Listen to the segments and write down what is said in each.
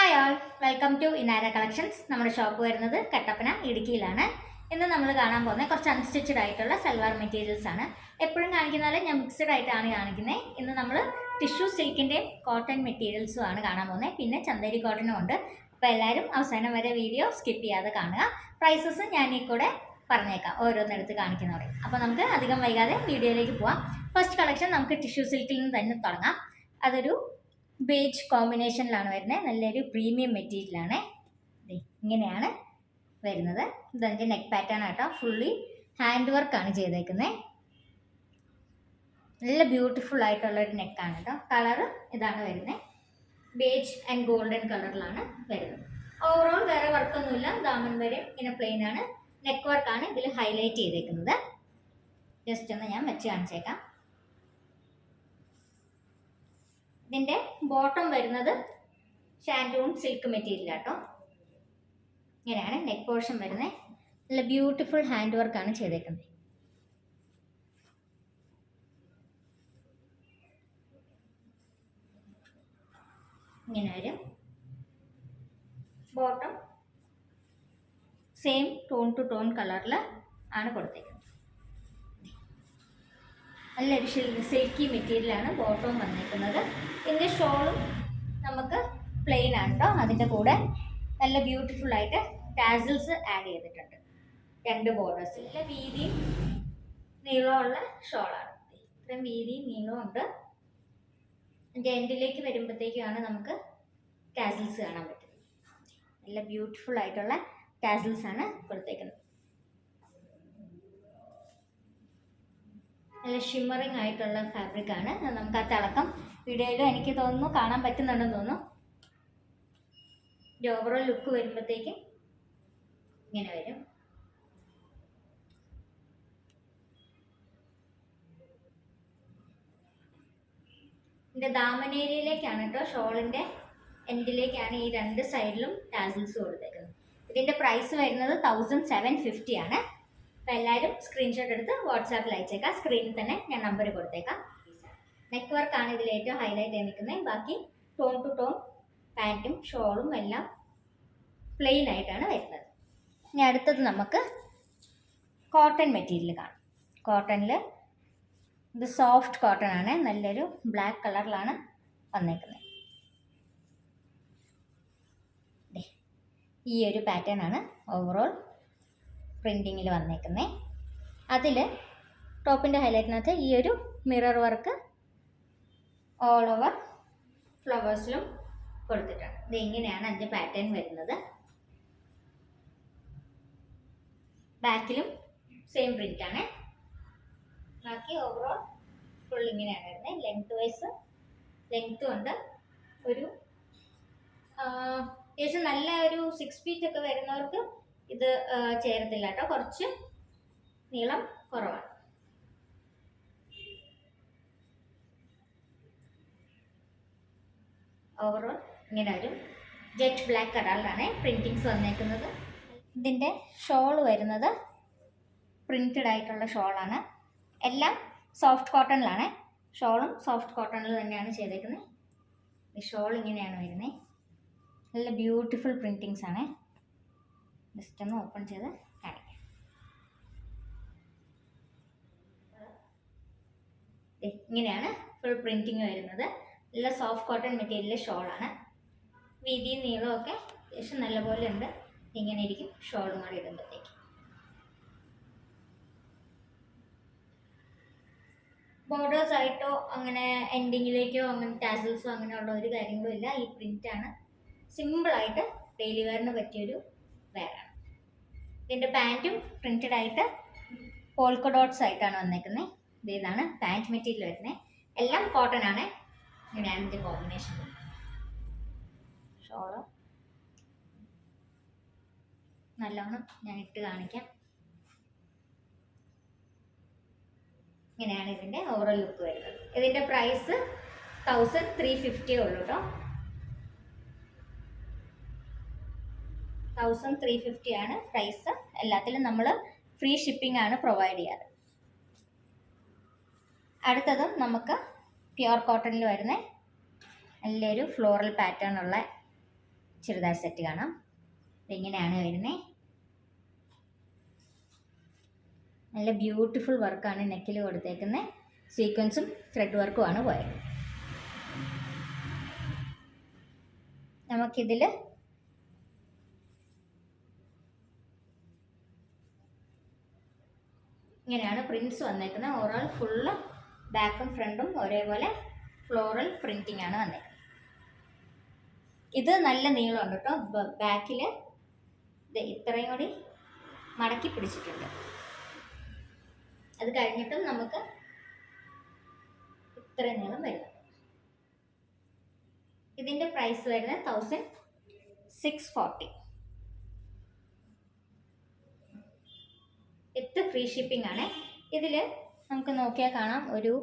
Hi all, welcome to Inara collections. നമ്മുടെ shop വരുന്നത് കട്ടപ്പന ഇടുക്കിയിലാണ്. ഇന്ന് നമ്മൾ കാണാൻ പോകുന്നത് കുറച്ച് അൺസ്റ്റിച്ചഡ് ആയിട്ടുള്ള സൽവാർ മെറ്റീരിയൽസ് ആണ്. എപ്പോഴും കാണിക്കുന്ന പോലെ ഞാൻ മിക്സഡ് ആയിട്ടാണ് കാണിക്കുന്നത്. ഇന്ന് നമ്മൾ ടിഷ്യൂ സിൽക്കിൻ്റെ കോട്ടൺ മെറ്റീരിയൽസും ആണ് കാണാൻ പോകുന്നത്. പിന്നെ ചന്തേരി കോട്ടനും ഉണ്ട്. അപ്പോൾ എല്ലാവരും അവസാനം വരെ വീഡിയോ സ്കിപ്പ് ചെയ്യാതെ കാണുക. പ്രൈസസ് ഞാൻ ഈ കൂടെ പറഞ്ഞേക്കാം ഓരോന്നെടുത്ത് കാണിക്കുന്നവരെ. അപ്പോൾ നമുക്ക് അധികം വൈകാതെ വീഡിയോയിലേക്ക് പോവാം. ഫസ്റ്റ് കളക്ഷൻ നമുക്ക് ടിഷ്യൂ സിൽക്കിൽ നിന്ന് തന്നെ തുടങ്ങാം. അതൊരു ബേജ് കോമ്പിനേഷനിലാണ് വരുന്നത്. നല്ലൊരു പ്രീമിയം മെറ്റീരിയലാണ്. ഇങ്ങനെയാണ് വരുന്നത്. ഇതെൻ്റെ നെക്ക് പാറ്റേൺ ആട്ടോ. ഫുള്ളി ഹാൻഡ് വർക്കാണ് ചെയ്തേക്കുന്നത്. നല്ല ബ്യൂട്ടിഫുൾ ആയിട്ടുള്ളൊരു നെക്കാണ് കേട്ടോ. കളറ് ഇതാണ് വരുന്നത്. ബേജ് ആൻഡ് ഗോൾഡൻ കളറിലാണ് വരുന്നത്. ഓവറോൾ വേറെ വർക്കൊന്നുമില്ല. ദാമൻ വരെ ഇങ്ങനെ പ്ലെയിൻ ആണ്. നെക്ക് വർക്കാണ് ഇതിൽ ഹൈലൈറ്റ് ചെയ്തേക്കുന്നത്. ജസ്റ്റ് ഒന്ന് ഞാൻ വെച്ച് കാണിച്ചേക്കാം. ഇതിൻ്റെ ബോട്ടം വരുന്നത് ഷാൻഡൂൺ സിൽക്ക് മെറ്റീരിയൽ ആട്ടോ. ഇങ്ങനെയാണ് നെക്ക് പോർഷൻ വരുന്നത്. നല്ല ബ്യൂട്ടിഫുൾ ഹാൻഡ് വർക്കാണ് ചെയ്തേക്കുന്നത്. ഇങ്ങനെ വരും. Bottom same tone to tone കളറിൽ ആണ് കൊടുത്തേക്കുന്നത്. നല്ലൊരു സിൽക്കി മെറ്റീരിയലാണ് ബോട്ടവും വന്നേക്കുന്നത്. ഇതിൻ്റെ ഷോളും നമുക്ക് പ്ലെയിൻ ആണ് കേട്ടോ. അതിൻ്റെ കൂടെ നല്ല ബ്യൂട്ടിഫുൾ ആയിട്ട് ടാസിൽസ് ആഡ് ചെയ്തിട്ടുണ്ട്. രണ്ട് ബോർഡേഴ്സ്. നല്ല വീതിയും നീളമുള്ള ഷോളാണ്. ഇത്രയും വീതിയും നീളവും ഉണ്ട്. അതിൻ്റെ എൻഡിലേക്ക് വരുമ്പോഴത്തേക്കാണ് നമുക്ക് ടാസിൽസ് കാണാൻ പറ്റുന്നത്. നല്ല ബ്യൂട്ടിഫുൾ ആയിട്ടുള്ള ടാസിൽസ് ആണ് കൊടുത്തേക്കുന്നത്. നല്ല ഷിമ്മറിങ് ആയിട്ടുള്ള ഫാബ്രിക് ആണ്. നമുക്ക് ആ തിളക്കം വീഡിയോയിലും എനിക്ക് തോന്നുന്നു കാണാൻ പറ്റുന്നുണ്ടെന്ന് തോന്നുന്നു. ഒരു ഓവറോൾ ലുക്ക് വരുമ്പോഴത്തേക്ക് ഇങ്ങനെ വരും. ഇതിൻ്റെ ദാമനേരിയയിലേക്കാണ് കേട്ടോ. ഷോളിൻ്റെ എൻഡിലേക്കാണ് ഈ രണ്ട് സൈഡിലും ടാസിൽസ് കൊടുത്തേക്കുന്നത്. ഇതിൻ്റെ പ്രൈസ് വരുന്നത് 1750 ആണ്. അപ്പോൾ എല്ലാവരും സ്ക്രീൻഷോട്ട് എടുത്ത് വാട്സാപ്പിൽ അയച്ചേക്കാം. സ്ക്രീനിൽ തന്നെ ഞാൻ നമ്പർ കൊടുത്തേക്കാം. നെക്ക് വർക്കാണ് ഇതിൽ ഏറ്റവും ഹൈലൈറ്റ് ആയി നിൽക്കുന്നത്. ബാക്കി ടോൺ ടു ടോൺ പാൻറ്റും ഷോളും എല്ലാം പ്ലെയിൻ ആയിട്ടാണ് വരുന്നത്. ഇനി അടുത്തത് നമുക്ക് കോട്ടൺ മെറ്റീരിയൽ കാണാം. കോട്ടണിൽ ഇത് സോഫ്റ്റ് കോട്ടൺ ആണ്. നല്ലൊരു ബ്ലാക്ക് കളറിലാണ് വന്നേക്കുന്നത്. ഈ ഒരു പാറ്റേൺ ആണ് ഓവറോൾ പ്രിൻറ്റിങ്ങിൽ വന്നേക്കുന്നത്. അതിൽ ടോപ്പിൻ്റെ ഹൈലൈറ്റിനകത്ത് ഈ ഒരു മിറർ വർക്ക് ഓൾ ഓവർ ഫ്ലവേഴ്സിലും കൊടുത്തിട്ടുണ്ട്. ഇത് ഇങ്ങനെയാണ് അതിൻ്റെ പാറ്റേൺ വരുന്നത്. ബാക്കിലും സെയിം പ്രിൻ്റാണ്. ബാക്കി ഓവറോൾ ഫുൾ ഇങ്ങനെയാണ് വരുന്നത്. ലെങ്ത് വൈസ് ലെങ്ത്തും ഉണ്ട്. ഒരു അത്യാവശ്യം നല്ല ഒരു 6 ഫീറ്റ് ഒക്കെ വരുന്നവർക്ക് ഇത് ചേരത്തില്ല കേട്ടോ. കുറച്ച് നീളം കുറവാണ്. ഓവറോൾ ഇങ്ങനെ ഒരു ജെറ്റ് ബ്ലാക്ക് കളറിലാണ് പ്രിൻറ്റിങ്സ് വന്നേക്കുന്നത്. ഇതിൻ്റെ ഷോൾ വരുന്നത് പ്രിൻറ്റഡ് ആയിട്ടുള്ള ഷോളാണ്. എല്ലാം സോഫ്റ്റ് കോട്ടണിലാണ്. ഷോളും സോഫ്റ്റ് കോട്ടണിൽ തന്നെയാണ് ചെയ്തേക്കുന്നത്. ഈ ഷോൾ ഇങ്ങനെയാണ് വരുന്നത്. നല്ല ബ്യൂട്ടിഫുൾ പ്രിൻറ്റിങ്സ് ആണ്. ജസ്റ്റ് ഒന്ന് ഓപ്പൺ ചെയ്ത് കാണിക്കാം. ഇങ്ങനെയാണ് ഫുൾ പ്രിൻറ്റിങ് വരുന്നത്. നല്ല സോഫ്റ്റ് കോട്ടൺ മെറ്റീരിയൽ ഷോളാണ്. വീതിയും നീളവും ഒക്കെ അത്യാവശ്യം നല്ലപോലെ ഉണ്ട്. ഇങ്ങനെ ഇരിക്കും ഷോളും കൂടെ ഇടുമ്പോഴത്തേക്ക്. ബോർഡേഴ്സ് ആയിട്ടോ അങ്ങനെ എൻഡിങ്ങിലേക്കോ അങ്ങനെ ടാസിൽസോ അങ്ങനെയുള്ള ഒരു കാര്യങ്ങളും ഇല്ല. ഈ പ്രിൻ്റാണ് സിമ്പിളായിട്ട് ഡെയിലി വെയറിന് പറ്റിയൊരു വെയറാണ്. ഇതിൻ്റെ പാൻറ്റും പ്രിൻറ്റഡ് ആയിട്ട് പോൾക്ക ഡോട്ട്സ് ആയിട്ടാണ് വന്നേക്കുന്നത്. ഇതാണ് പാൻറ്റ് മെറ്റീരിയൽ വരുന്നത്. എല്ലാം കോട്ടൺ ആണ്. ഇങ്ങനെയാണ് ഇതിൻ്റെ കോമ്പിനേഷൻ. ഷോള് നല്ലോണം ഞാൻ ഇട്ട് കാണിക്കാം. ഇങ്ങനെയാണ് ഇതിൻ്റെ ഓവറോൾ ലുക്ക് വരുന്നത്. ഇതിൻ്റെ പ്രൈസ് 1350 ഉള്ളൂ കേട്ടോ. 1350 ആണ് പ്രൈസ്. എല്ലാത്തിലും നമ്മൾ ഫ്രീ ഷിപ്പിംഗ് ആണ് പ്രൊവൈഡ് ചെയ്യാറ്. അടുത്തതും നമുക്ക് പ്യുവർ കോട്ടണിൽ വരുന്ന നല്ലൊരു ഫ്ലോറൽ പാറ്റേൺ ഉള്ള ചുരിദാർ സെറ്റ് കാണാം. ഇങ്ങനെയാണ് വരുന്നത്. നല്ല ബ്യൂട്ടിഫുൾ വർക്കാണ് നെക്കിൽ കൊടുത്തേക്കുന്നത്. സീക്വൻസും ത്രെഡ് വർക്കുമാണ് പോയത്. നമുക്കിതിൽ ഇങ്ങനെയാണ് പ്രിൻറ്റ്സ് വന്നേക്കുന്നത്. ഓവറോൾ ഫുള്ള് ബാക്കും ഫ്രണ്ടും ഒരേപോലെ ഫ്ലോറൽ പ്രിൻറ്റിംഗ് ആണ് വന്നേക്കുന്നത്. ഇത് നല്ല നീളമുണ്ട് കേട്ടോ. ബാക്കിൽ ഇത്രയും കൂടി മടക്കി പിടിച്ചിട്ടുണ്ട്. അത് കഴിഞ്ഞിട്ടും നമുക്ക് ഇത്രയും നീളം വരുന്നത്. ഇതിൻ്റെ പ്രൈസ് വരുന്നത് 1640 വിത്ത് ഫ്രീ ഷിപ്പിംഗ് ആണ്. ഇതിൽ നമുക്ക് നോക്കിയാൽ കാണാം ഒരു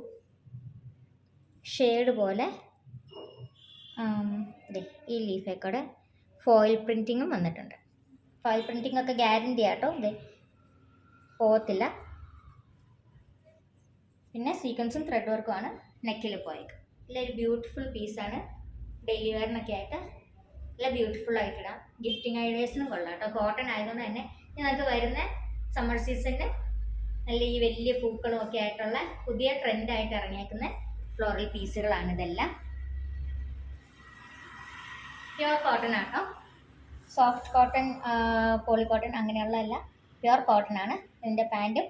ഷെയ്ഡ് പോലെ ഈ ലീഫേക്കൂടെ ഫോയിൽ പ്രിൻറ്റിങ്ങും വന്നിട്ടുണ്ട്. ഫോയിൽ പ്രിൻറ്റിംഗ് ഒക്കെ ഗ്യാരണ്ടി ആട്ടോ, ഇത് പോകത്തില്ല. പിന്നെ സീക്വൻസും ത്രെഡ് വർക്കുമാണ് നെക്കിൽ പോയത്. ഇതൊരു ബ്യൂട്ടിഫുൾ പീസാണ്. ഡെയിലി വെയറിനൊക്കെ ആയിട്ട് നല്ല ബ്യൂട്ടിഫുൾ ആയിട്ടിടാം. ഗിഫ്റ്റിംഗ് ഐഡിയാസിനും കൊള്ളാം കേട്ടോ. കോട്ടൺ ആയതുകൊണ്ട് തന്നെ ഞങ്ങൾക്ക് വരുന്ന സമ്മർ സീസണിൽ നല്ല ഈ വലിയ പൂക്കളും ഒക്കെ ആയിട്ടുള്ള പുതിയ ട്രെൻഡായിട്ട് ഇറങ്ങിയേക്കുന്ന ഫ്ലോറൽ പീസുകളാണ് ഇതെല്ലാം. പ്യുവർ കോട്ടൺ ആട്ടോ. സോഫ്റ്റ് കോട്ടൺ, പോളി കോട്ടൺ അങ്ങനെയുള്ളതല്ല, പ്യുവർ കോട്ടൺ ആണ്. ഇതിൻ്റെ പാൻറ്റും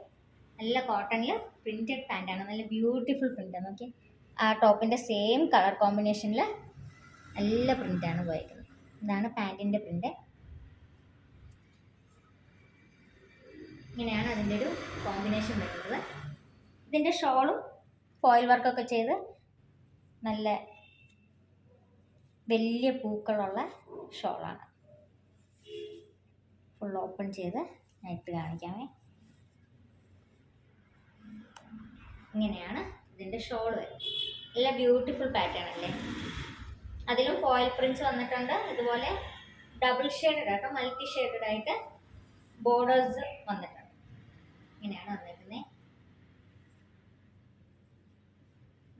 നല്ല കോട്ടണിൽ പ്രിൻറ്റഡ് പാൻറ്റാണ്. നല്ല ബ്യൂട്ടിഫുൾ പ്രിൻ്റ്. നോക്കി ആ ടോപ്പിൻ്റെ സെയിം കളർ കോമ്പിനേഷനിൽ നല്ല പ്രിൻ്റാണ് പോയിരിക്കുന്നത്. ഇതാണ് പാൻറ്റിൻ്റെ പ്രിൻ്റ്. ഇങ്ങനെയാണ് അതിൻ്റെ ഒരു കോമ്പിനേഷൻ വരുന്നത്. ഇതിൻ്റെ ഷോളും ഫോയിൽ വർക്കൊക്കെ ചെയ്ത് നല്ല വലിയ പൂക്കളുള്ള ഷോളാണ്. ഫുൾ ഓപ്പൺ ചെയ്ത് ഇട്ട് കാണിക്കാമേ. ഇങ്ങനെയാണ് ഇതിൻ്റെ ഷോൾ വരുന്നത്. നല്ല ബ്യൂട്ടിഫുൾ പാറ്റേൺ അല്ലേ. അതിലും ഫോയിൽ പ്രിൻറ്റ്സ് വന്നിട്ടുണ്ട്. ഇതുപോലെ ഡബിൾ ഷെയ്ഡഡ് ആട്ടോ, മൾട്ടി ഷെയ്ഡഡ് ആയിട്ട് ബോർഡേഴ്സ് വന്നിട്ടുണ്ട്. ഇങ്ങനെയാണ് വന്നിരിക്കുന്നത്.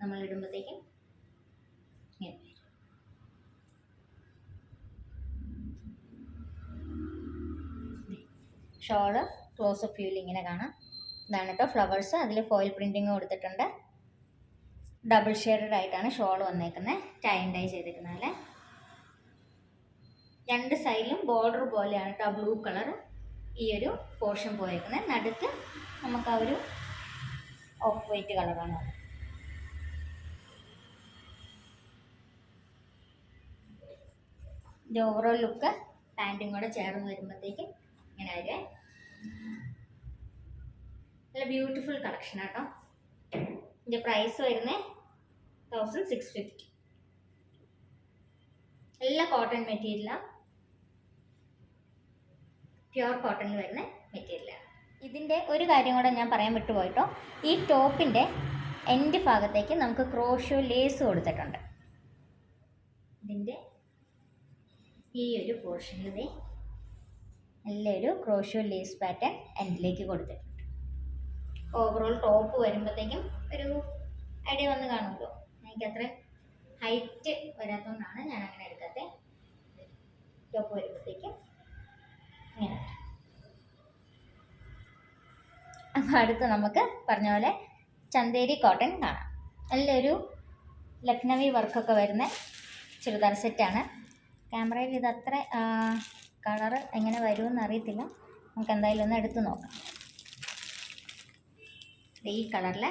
നമ്മൾ ഇടുമ്പോഴത്തേക്കും ഇങ്ങനെ ഷോള് ക്ലോസ് ഓഫ് വ്യൂവിൽ ഇങ്ങനെ കാണാം. ഇതാണ് കേട്ടോ ഫ്ലവേഴ്സ്. അതിൽ ഫോയിൽ പ്രിൻറ്റിങ് കൊടുത്തിട്ടുണ്ട്. ഡബിൾ ഷെയ്ഡഡ് ആയിട്ടാണ് ഷോൾ വന്നേക്കുന്നത്. ടൈ ആൻഡ് ഡൈ ചെയ്തേക്കുന്നത്. രണ്ട് സൈഡിലും ബോർഡർ പോലെയാണ് കേട്ടോ ബ്ലൂ കളർ ഈ ഒരു പോർഷൻ പോയേക്കുന്നത്. നടുക്ക് നമുക്ക് ആ ഒരു ഓഫ് വൈറ്റ് കളറാണ് അത്. ഇതിൻ്റെ ഓവറോൾ ലുക്ക് പാൻറ്റും കൂടെ ചേർന്ന് വരുമ്പോഴത്തേക്കും ഇങ്ങനെ ആയിരിക്കും. നല്ല ബ്യൂട്ടിഫുൾ കളക്ഷൻ ആട്ടോ. ഇതിൻ്റെ പ്രൈസ് വരുന്നത് 1650. എല്ലാ കോട്ടൺ മെറ്റീരിയലാണ്, പ്യുവർ കോട്ടണിൽ വരുന്ന മെറ്റീരിയലാണ്. ഇതിൻ്റെ ഒരു കാര്യം കൂടെ ഞാൻ പറയാൻ വിട്ടുപോയിട്ടോ. ഈ ടോപ്പിൻ്റെ എൻഡ് ഭാഗത്തേക്ക് നമുക്ക് ക്രോഷോ ലേസ് കൊടുത്തിട്ടുണ്ട്. ഇതിൻ്റെ ഈ ഒരു പോർഷനിൽ നല്ലൊരു ക്രോഷോ ലേസ് പാറ്റേൺ എൻഡിലേക്ക് കൊടുത്തിട്ടുണ്ട്. ഓവറോൾ ടോപ്പ് വരുമ്പോഴത്തേക്കും ഒരു ഐഡിയ വന്ന് കാണുമല്ലോ. എനിക്ക് അത്രയും ഹൈറ്റ് വരാത്തതുകൊണ്ടാണ് ഞാൻ അങ്ങനെ എടുക്കാത്തത്. ടോപ്പ് വരുമ്പോഴത്തേക്കും ഇങ്ങനെ. അപ്പോൾ അടുത്ത് നമുക്ക് പറഞ്ഞ പോലെ ചന്തേരി കോട്ടൺ കാണാം. നല്ലൊരു ലക്നവി വർക്കൊക്കെ വരുന്ന ചുരിദാർ സെറ്റാണ്. ക്യാമറയിൽ ഇതത്ര കളറ് എങ്ങനെ വരുമെന്ന് അറിയത്തില്ല. നമുക്ക് എന്തായാലും ഒന്ന് എടുത്ത് നോക്കാം. ഈ കളറിലെ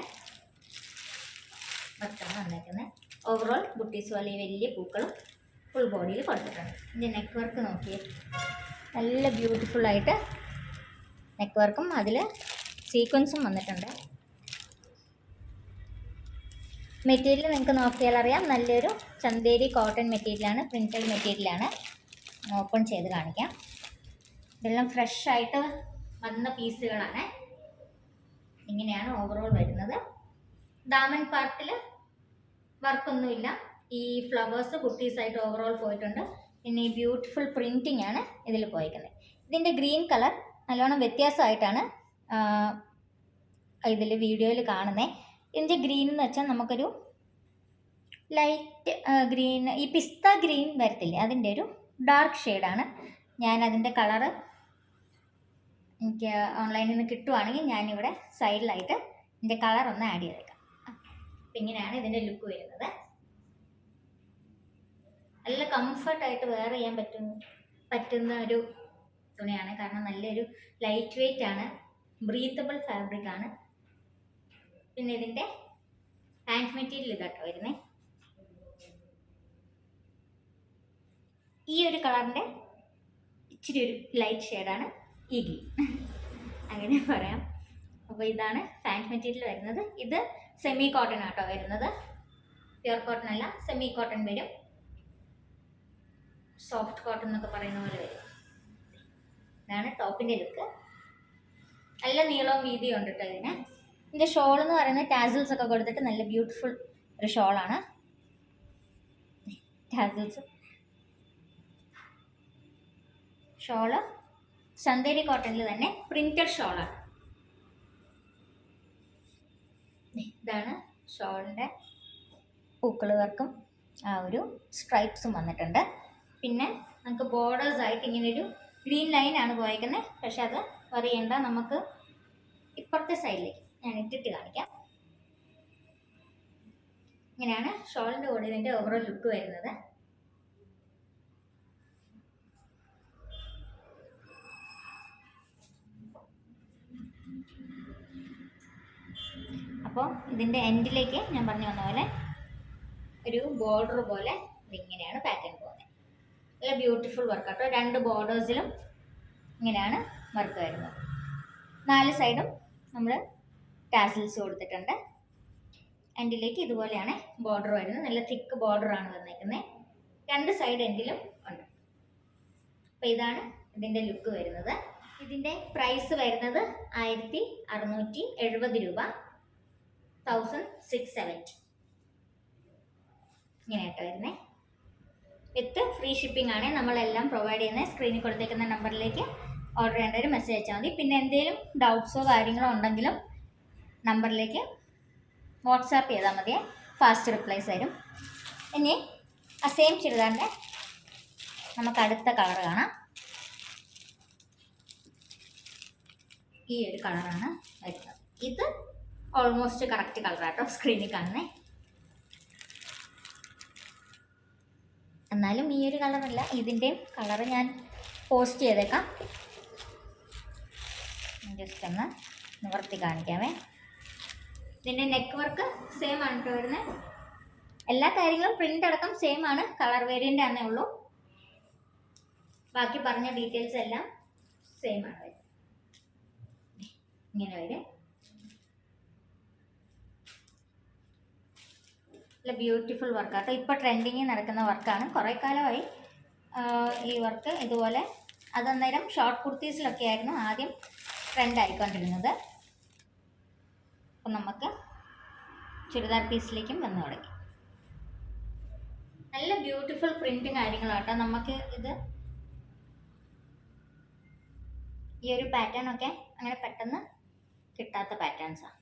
വർക്കാണ് വന്നേക്കുന്നത്. ഓവറോൾ ബുട്ടീസ് പോലെ വലിയ പൂക്കളും ഫുൾ ബോഡിയിൽ കൊടുത്തിട്ടുണ്ട്. ഇതിൻ്റെ നെക്ക് വർക്ക് നോക്കിയേ, നല്ല ബ്യൂട്ടിഫുള്ളായിട്ട് നെക്ക് വർക്കും അതിൽ സീക്വൻസും വന്നിട്ടുണ്ട്. മെറ്റീരിയൽ നിങ്ങൾക്ക് നോക്കിയാൽ അറിയാം, നല്ലൊരു ചന്തേരി കോട്ടൺ മെറ്റീരിയലാണ്, പ്രിൻറ്റഡ് മെറ്റീരിയലാണ്. ഓപ്പൺ ചെയ്ത് കാണിക്കാം. ഇതെല്ലാം ഫ്രഷ് ആയിട്ട് വന്ന പീസുകളാണ്. ഇങ്ങനെയാണ് ഓവറോൾ വരുന്നത്. ദാമൻ പാർട്ടിൽ വർക്കൊന്നുമില്ല. ഈ ഫ്ലവേഴ്സ് കുട്ടീസായിട്ട് ഓവറോൾ പോയിട്ടുണ്ട്. പിന്നെ ഈ ബ്യൂട്ടിഫുൾ പ്രിൻറ്റിംഗ് ആണ് ഇതിൽ പോയിരിക്കുന്നത്. ഇതിൻ്റെ ഗ്രീൻ കളർ നല്ലോണം വ്യത്യാസമായിട്ടാണ് ഇതിൽ വീഡിയോയിൽ കാണുന്നത്. ഇതിൻ്റെ ഗ്രീൻ എന്ന് വെച്ചാൽ നമുക്കൊരു ലൈറ്റ് ഗ്രീൻ, ഈ പിസ്ത ഗ്രീൻ വരത്തില്ലേ, അതിൻ്റെ ഒരു ഡാർക്ക് ഷെയ്ഡാണ്. ഞാൻ അതിൻ്റെ കളറ് എനിക്ക് ഓൺലൈനിൽ നിന്ന് കിട്ടുവാണെങ്കിൽ ഞാനിവിടെ സൈഡിലായിട്ട് ഇതിൻ്റെ കളർ ഒന്ന് ആഡ് ചെയ്തേക്കാം. അപ്പം ഇങ്ങനെയാണ് ഇതിൻ്റെ ലുക്ക് വരുന്നത്. നല്ല കംഫർട്ടായിട്ട് വെയർ ചെയ്യാൻ പറ്റുന്ന ഒരു തുണിയാണ്. കാരണം നല്ലൊരു ലൈറ്റ് വെയ്റ്റ് ആണ്, ബ്രീത്തബിൾ ഫാബ്രിക് ആണ്. പിന്നെ ഇതിൻ്റെ പാൻറ് മെറ്റീരിയൽ ഇതാട്ടോ വരുന്നത്. ഈ ഒരു കളറിൻ്റെ ഇച്ചിരി ഒരു ലൈറ്റ് ഷെയ്ഡാണ് ഈ ഗ്രീൻ, അങ്ങനെ പറയാം. അപ്പോൾ ഇതാണ് പാൻറ് മെറ്റീരിയൽ വരുന്നത്. ഇത് സെമി കോട്ടൺ ആട്ടോ വരുന്നത്, പ്യുർ കോട്ടൺ അല്ല, സെമി കോട്ടൺ വരും. സോഫ്റ്റ് കോട്ടൺ എന്നൊക്കെ പറയുന്ന പോലെ വരും. ഇതാണ് ടോപ്പിൻ്റെ ലുക്ക്. നല്ല നീളവും വീതിയും ഉണ്ട് കേട്ടോ ഇതിന്. ഇതിൻ്റെ ഷോൾ എന്ന് പറയുന്നത് ടാസിൽസ് ഒക്കെ കൊടുത്തിട്ട് നല്ല ബ്യൂട്ടിഫുൾ ഒരു ഷോളാണ്. ടാസിൽസ് ഷോള് ചന്തേരി കോട്ടണിൽ തന്നെ പ്രിന്റഡ് ഷോളാണ്. ഇതാണ് ഷോളിൻ്റെ പൂക്കൾ വർക്കും ആ ഒരു സ്ട്രൈപ്സും വന്നിട്ടുണ്ട്. പിന്നെ നമുക്ക് ബോർഡേഴ്സ് ആയിട്ട് ഇങ്ങനൊരു ഗ്രീൻ ലൈനാണ് പോയേക്കുന്നത്. പക്ഷെ അത് പറയണ്ട, നമുക്ക് ഇപ്പുറത്തെ സൈഡിലേക്ക് ഞാൻ ഇട്ടിട്ട് കാണിക്കാം. ഇങ്ങനെയാണ് ഷോളിൻ്റെ കൂടെ ഇതിൻ്റെ ഓവറോൾ ലുക്ക് വരുന്നത്. അപ്പോൾ ഇതിൻ്റെ എൻഡിലേക്ക് ഞാൻ പറഞ്ഞു വന്ന പോലെ ഒരു ബോർഡർ പോലെ ഇങ്ങനെയാണ് പാറ്റേൺ പോകുന്നത്. നല്ല ബ്യൂട്ടിഫുൾ വർക്ക് കേട്ടോ. 2 ബോർഡേഴ്സിലും ഇങ്ങനെയാണ് വർക്ക് വരുന്നത്. 4 സൈഡും നമ്മൾ ടാസിൽസ് കൊടുത്തിട്ടുണ്ട്. എൻഡിലേക്ക് ഇതുപോലെയാണ് ബോർഡർ വരുന്നത്. നല്ല തിക്ക് ബോർഡറാണ് വന്നേക്കുന്നത്. 2 സൈഡ് എൻഡിലും ഉണ്ട്. അപ്പോൾ ഇതാണ് ഇതിൻ്റെ ലുക്ക് വരുന്നത്. ഇതിൻ്റെ പ്രൈസ് വരുന്നത് 1670 രൂപ, 1670 ഇങ്ങനെയായിട്ട് വരുന്നത്. വിത്ത് ഫ്രീ ഷിപ്പിംഗ് ആണ് നമ്മളെല്ലാം പ്രൊവൈഡ് ചെയ്യുന്നത്. സ്ക്രീനിൽ കൊടുത്തേക്കുന്ന നമ്പറിലേക്ക് ഓർഡർ ചെയ്യേണ്ടവർ മെസ്സേജ് അയച്ചാൽ മതി. പിന്നെ എന്തെങ്കിലും ഡൗട്ട്സോ കാര്യങ്ങളോ ഉണ്ടെങ്കിലും നമ്പറിലേക്ക് വാട്സാപ്പ് ചെയ്താൽ മതിയെ, ഫാസ്റ്റ് റിപ്ലൈസ് തരും. ഇനി ആ സെയിം ചുരിദാറിൻ്റെ നമുക്ക് അടുത്ത കളർ കാണാം. ഈ ഒരു കളറാണ് വരുന്നത്. ഇത് ഓൾമോസ്റ്റ് കറക്റ്റ് കളറാട്ടോ സ്ക്രീനിൽ കാണുന്നത്. എന്നാലും ഈ ഒരു കളറല്ല, ഇതിൻ്റെയും കളറ് ഞാൻ പോസ്റ്റ് ചെയ്തേക്കാം. ജസ്റ്റ് ഒന്ന് നിവർത്തി കാണിക്കാമേ. ഇതിൻ്റെ നെക്ക് വർക്ക് സെയിം ആണ് കേട്ടോ വരുന്നത്. എല്ലാ കാര്യങ്ങളും പ്രിൻ്റ് അടക്കം സെയിം ആണ്, കളർ വേരിയൻ്റ് ആണേ ഉള്ളൂ. ബാക്കി പറഞ്ഞ ഡീറ്റെയിൽസ് എല്ലാം സെയിം ആണ് വരുന്നത്. ഇങ്ങനെ വരും. നല്ല ബ്യൂട്ടിഫുൾ വർക്കാട്ടോ. ഇപ്പോൾ ട്രെൻഡിങ്ങിൽ നടക്കുന്ന വർക്കാണ്. കുറേ കാലമായി ഈ വർക്ക് ഇതുപോലെ. അതന്നേരം ഷോർട്ട് കുർത്തീസിലൊക്കെ ആയിരുന്നു ആദ്യം ട്രെൻഡ് ആയിക്കൊണ്ടിരുന്നത്. അപ്പം നമുക്ക് ചുരിദാർ പീസിലേക്കും വന്നു തുടങ്ങി. നല്ല ബ്യൂട്ടിഫുൾ പ്രിൻറ്റും കാര്യങ്ങളാട്ടോ. നമുക്ക് ഇത് ഈ ഒരു പാറ്റേൺ ഒക്കെ അങ്ങനെ പെട്ടെന്ന് കിട്ടാത്ത പാറ്റേൺസാണ്.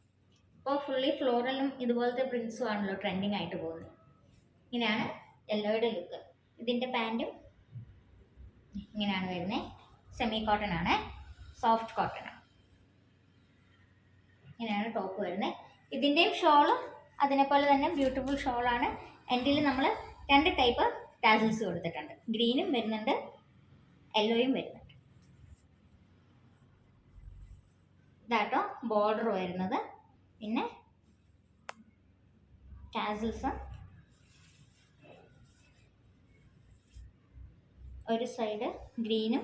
ഇപ്പോൾ ഫുള്ളി ഫ്ലോറലും ഇതുപോലത്തെ പ്രിൻസും ആണല്ലോ ട്രെൻഡിങ് ആയിട്ട് പോകുന്നത്. ഇങ്ങനെയാണ് യെല്ലോയുടെ ലുക്ക്. ഇതിൻ്റെ പാൻറ്റും ഇങ്ങനെയാണ് വരുന്നത്. സെമി കോട്ടൺ ആണ്, സോഫ്റ്റ് കോട്ടൺ ആണ്. ഇങ്ങനെയാണ് ടോപ്പ് വരുന്നത്. ഇതിൻ്റെയും ഷോള് അതിനെപ്പോലെ തന്നെ ബ്യൂട്ടിഫുൾ ഷോളാണ്. എൻഡിൽ നമ്മൾ 2 ടൈപ്പ് ടാസിൽസ് കൊടുത്തിട്ടുണ്ട്. ഗ്രീനും വരുന്നുണ്ട്, യെല്ലോയും വരുന്നുണ്ട്. ഇതാട്ടോ ബോർഡർ വരുന്നത്. പിന്നെ ടാസിൽസ് ഒരു സൈഡ് ഗ്രീനും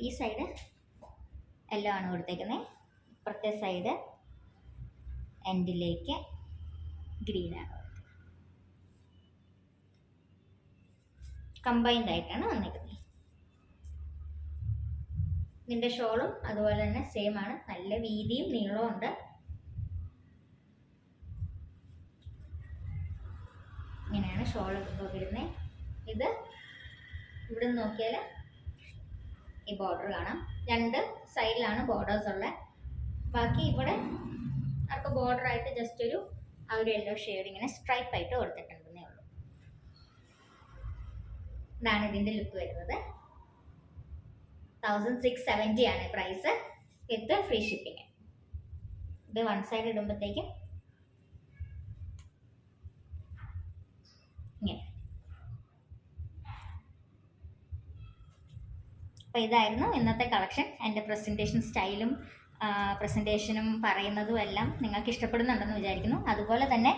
ഈ സൈഡ് യെല്ലോ ആണ് കൊടുത്തേക്കുന്നത്. ഇപ്പുറത്തെ സൈഡ് എൻഡിലേക്ക് ഗ്രീനാണ്. കമ്പൈൻഡ് ആയിട്ടാണ് വന്നിരിക്കുന്നത്. ഇതിൻ്റെ ഷോളും അതുപോലെ തന്നെ സെയിം ആണ്. നല്ല വീതിയും നീളവും ഉണ്ട്. ഇങ്ങനെയാണ് ഷോൾ വരുന്നത്. ഇത് ഇവിടെ നിന്ന് നോക്കിയാൽ ഈ ബോർഡർ കാണാം. 2 സൈഡിലാണ് ബോർഡേഴ്സ് ഉള്ളത്. ബാക്കി ഇവിടെ അവർക്ക് ബോർഡറായിട്ട് ജസ്റ്റ് ഒരു ആ ഒരു യെല്ലോ ഷെയ്ഡ് ഇങ്ങനെ സ്ട്രൈപ്പ് ആയിട്ട് കൊടുത്തിട്ടുണ്ടെന്നേ ഉള്ളൂ. ഇതാണ് ഇതിൻ്റെ ലുക്ക് വരുന്നത്. 1670 ആണ് പ്രൈസ് വിത്ത് ഫ്രീ ഷിപ്പിംഗ്. ഇത് വൺ സൈഡ് ഇടുമ്പോഴത്തേക്കും ഇങ്ങനെ. അപ്പോൾ ഇതായിരുന്നു ഇന്നത്തെ കളക്ഷൻ. എൻ്റെ പ്രസൻറ്റേഷൻ സ്റ്റൈലും പ്രസൻറ്റേഷനും പറയുന്നതും എല്ലാം നിങ്ങൾക്ക് ഇഷ്ടപ്പെടുന്നുണ്ടെന്ന് വിചാരിക്കുന്നു. അതുപോലെ തന്നെ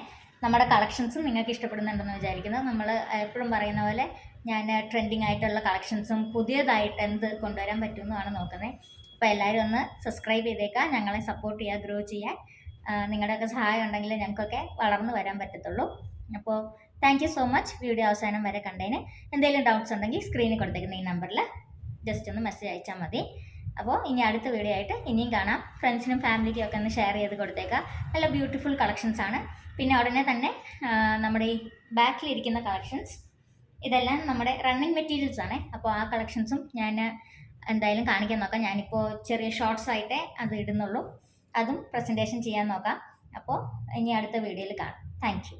നമ്മുടെ കളക്ഷൻസും നിങ്ങൾക്ക് ഇഷ്ടപ്പെടുന്നുണ്ടെന്ന് വിചാരിക്കുന്നു. നമ്മൾ എപ്പോഴും പറയുന്ന പോലെ ഞാൻ ട്രെൻഡിങ് ആയിട്ടുള്ള കളക്ഷൻസും പുതിയതായിട്ട് എന്ത് കൊണ്ടുവരാൻ പറ്റുമെന്നുമാണ് നോക്കുന്നത്. അപ്പോൾ എല്ലാവരും ഒന്ന് സബ്സ്ക്രൈബ് ചെയ്തേക്കാം, ഞങ്ങളെ സപ്പോർട്ട് ചെയ്യുക, ഗ്രോ ചെയ്യാൻ. നിങ്ങളുടെയൊക്കെ സഹായം ഉണ്ടെങ്കിൽ ഞങ്ങൾക്കൊക്കെ വളർന്നു വരാൻ പറ്റത്തുള്ളൂ. അപ്പോൾ thank you so much. Video അവസാനം വരെ കണ്ടതിന്. എന്തെങ്കിലും ഡൗട്ട്സ് ഉണ്ടെങ്കിൽ സ്ക്രീനിൽ കൊടുത്തേക്കുന്ന ഈ നമ്പറിൽ ജസ്റ്റ് ഒന്ന് മെസ്സേജ് അയച്ചാൽ മതി. അപ്പോൾ ഇനി അടുത്ത വീഡിയോ ആയിട്ട് ഇനിയും കാണാം. ഫ്രണ്ട്സിനും ഫാമിലിക്കും ഒക്കെ ഒന്ന് ഷെയർ ചെയ്ത് കൊടുത്തേക്കാം. നല്ല ബ്യൂട്ടിഫുൾ കളക്ഷൻസ് ആണ്. പിന്നെ ഉടനെ തന്നെ നമ്മുടെ ഈ ബാക്കിലിരിക്കുന്ന കളക്ഷൻസ് ഇതെല്ലാം നമ്മുടെ റണ്ണിങ് മെറ്റീരിയൽസ് ആണ്. അപ്പോൾ ആ കളക്ഷൻസും ഞാൻ എന്തായാലും കാണിക്കാൻ നോക്കാം. ഞാനിപ്പോൾ ചെറിയ ഷോർട്സ് ആയിട്ടേ അത് ഇടുന്നുള്ളൂ. അതും പ്രസൻറ്റേഷൻ ചെയ്യാൻ നോക്കാം. അപ്പോൾ ഇനി അടുത്ത വീഡിയോയിൽ കാണാം. Thank you.